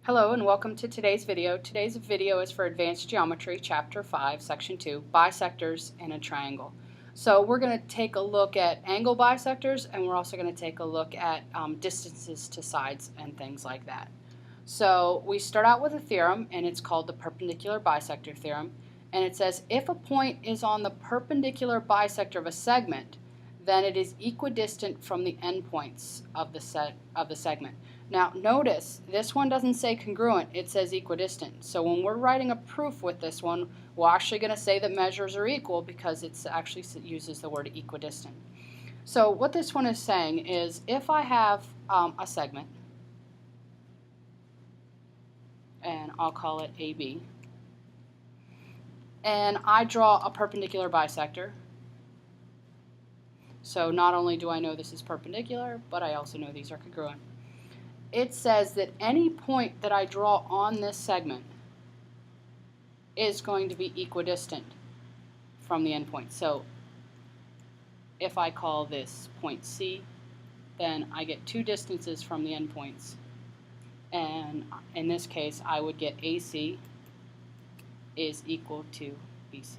Hello and welcome to today's video. Today's video is for Advanced Geometry, Chapter 5, Section 2, Bisectors in a Triangle. So we're going to take a look at angle bisectors, and we're also going to take a look at distances to sides and things like that. So we start out with a theorem, and it's called the perpendicular bisector theorem. And it says if a point is on the perpendicular bisector of a segment, then it is equidistant from the endpoints of the segment. Now notice, this one doesn't say congruent, it says equidistant. So when we're writing a proof with this one, we're actually going to say that measures are equal because it actually uses the word equidistant. So what this one is saying is if I have a segment, and I'll call it AB, and I draw a perpendicular bisector, so not only do I know this is perpendicular, but I also know these are congruent. It says that any point that I draw on this segment is going to be equidistant from the endpoint. So if I call this point C, then I get two distances from the endpoints. And in this case, I would get AC is equal to BC.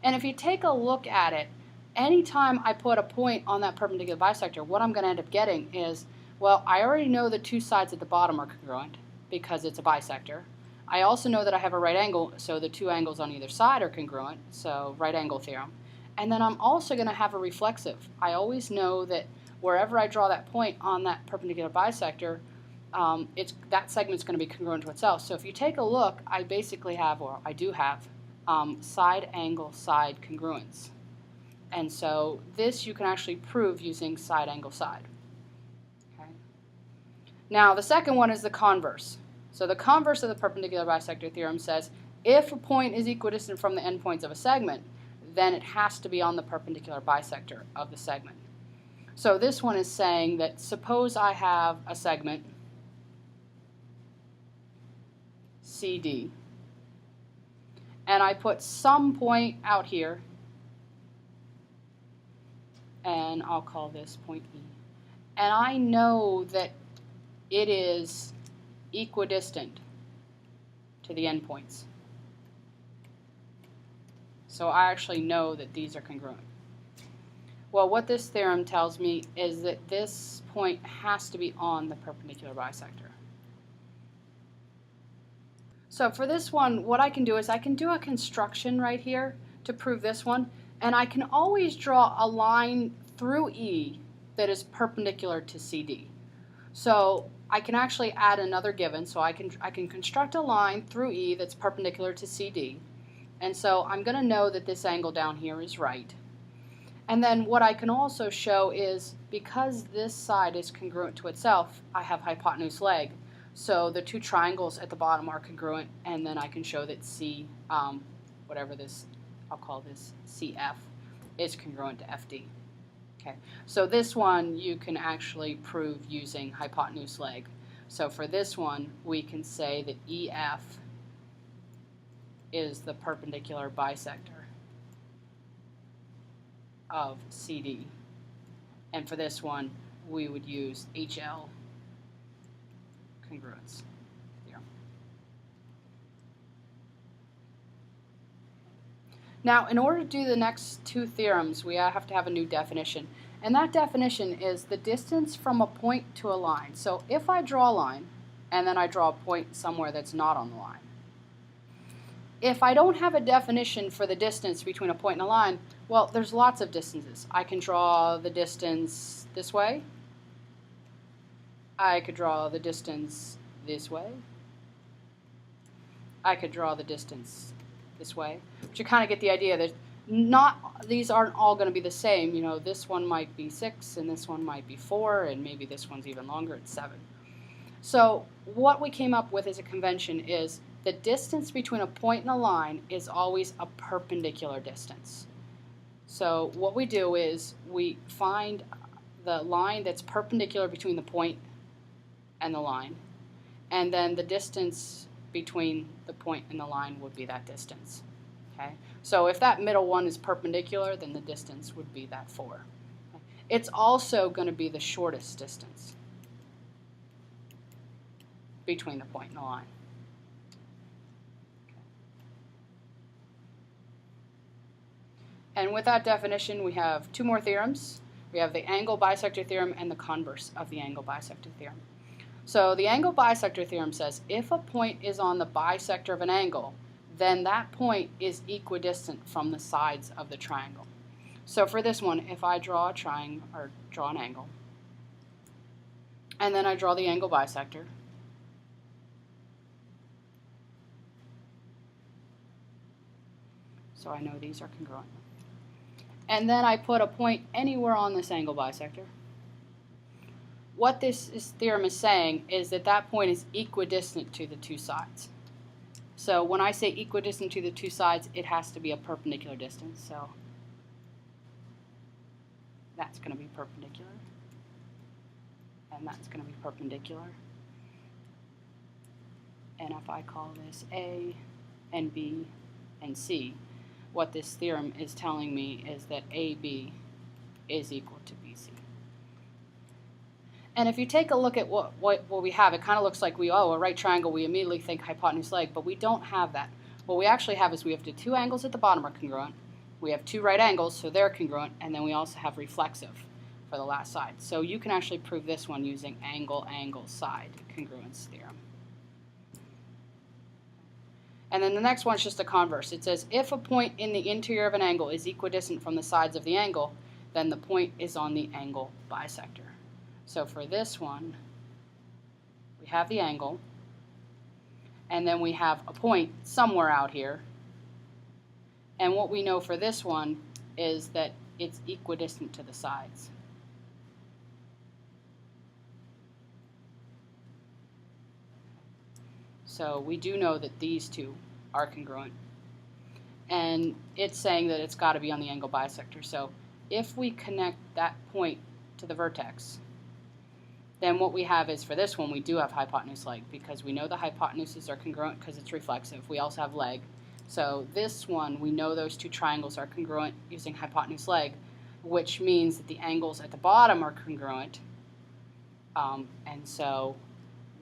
And if you take a look at it, anytime I put a point on that perpendicular bisector, what I'm going to end up getting is, well, I already know the two sides at the bottom are congruent because it's a bisector. I also know that I have a right angle, so the two angles on either side are congruent, so right angle theorem. And then I'm also going to have a reflexive. I always know that wherever I draw that point on that perpendicular bisector, that segment's going to be congruent to itself. So if you take a look, I basically have, or I do have, side angle side congruence. And so this you can actually prove using side angle side. Okay. Now the second one is the converse. So the converse of the perpendicular bisector theorem says if a point is equidistant from the endpoints of a segment, then it has to be on the perpendicular bisector of the segment. So this one is saying that suppose I have a segment CD and I put some point out here, and I'll call this point E. And I know that it is equidistant to the endpoints. So I actually know that these are congruent. Well, what this theorem tells me is that this point has to be on the perpendicular bisector. So for this one, what I can do is I can do a construction right here to prove this one. And I can always draw a line through E that is perpendicular to CD. So I can actually add another given. So I can construct a line through E that's perpendicular to CD. And so I'm going to know that this angle down here is right. And then what I can also show is because this side is congruent to itself, I have hypotenuse leg. So the two triangles at the bottom are congruent, and then I can show that C, whatever this, I'll call this CF, is congruent to FD. Okay, so this one you can actually prove using hypotenuse leg. So for this one, we can say that EF is the perpendicular bisector of CD. And for this one, we would use HL congruence theorem. Now, in order to do the next two theorems, we have to have a new definition. And that definition is the distance from a point to a line. So if I draw a line, and then I draw a point somewhere that's not on the line, if I don't have a definition for the distance between a point and a line, well, there's lots of distances. I can draw the distance this way. I could draw the distance this way. I could draw the distance this way. But you kind of get the idea that these aren't all going to be the same. You know, this one might be 6, and this one might be 4, and maybe this one's even longer, it's 7. So what we came up with as a convention is the distance between a point and a line is always a perpendicular distance. So what we do is we find the line that's perpendicular between the point and the line, and then the distance between the point and the line would be that distance. Okay? So if that middle one is perpendicular, then the distance would be that 4. Okay? It's also going to be the shortest distance. between the point and the line. And with that definition, we have two more theorems. We have the angle bisector theorem and the converse of the angle bisector theorem. So the angle bisector theorem says if a point is on the bisector of an angle, then that point is equidistant from the sides of the triangle. So for this one, if I draw a triangle or draw an angle, and then I draw the angle bisector, so I know these are congruent. And then I put a point anywhere on this angle bisector. What this theorem is saying is that that point is equidistant to the two sides. So when I say equidistant to the two sides, it has to be a perpendicular distance. So that's going to be perpendicular, and that's going to be perpendicular. And if I call this A and B and C, what this theorem is telling me is that AB is equal to BC. And if you take a look at what we have, it kind of looks like a right triangle, we immediately think hypotenuse leg, but we don't have that. What we actually have is we have the two angles at the bottom are congruent, we have two right angles, so they're congruent, and then we also have reflexive for the last side. So you can actually prove this one using angle-side congruence theorem. And then the next one's just a converse. It says if a point in the interior of an angle is equidistant from the sides of the angle, then the point is on the angle bisector. So for this one, we have the angle, and then we have a point somewhere out here. And what we know for this one is that it's equidistant to the sides. So we do know that these two are congruent. And it's saying that it's got to be on the angle bisector. So if we connect that point to the vertex, then what we have is for this one we do have hypotenuse leg because we know the hypotenuses are congruent because it's reflexive. We also have leg. So this one, we know those two triangles are congruent using hypotenuse leg, which means that the angles at the bottom are congruent. And so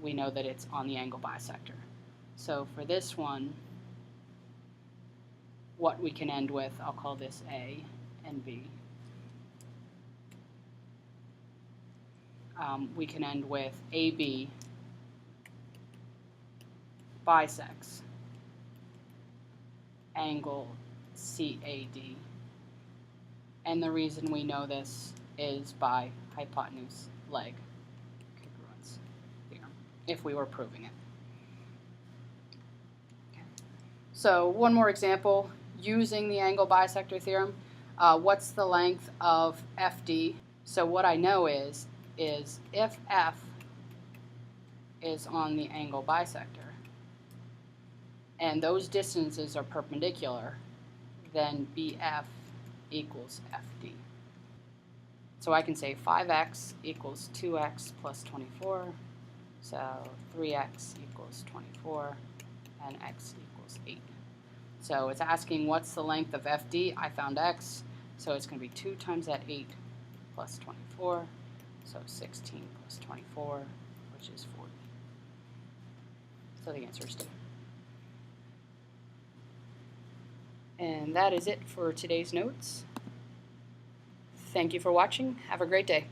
we know that it's on the angle bisector. So for this one, what we can end with, I'll call this A and B. We can end with AB bisects angle CAD. And the reason we know this is by hypotenuse leg congruence theorem, if we were proving it. Okay. So one more example using the angle bisector theorem. What's the length of FD? So what I know is if F is on the angle bisector and those distances are perpendicular, then BF equals FD. So I can say 5x equals 2x plus 24, so 3x equals 24, and x equals 8. So it's asking what's the length of FD. I found x, so it's going to be 2 times that 8 plus 24, so 16 plus 24, which is 40. So the answer is 2. And that is it for today's notes. Thank you for watching. Have a great day.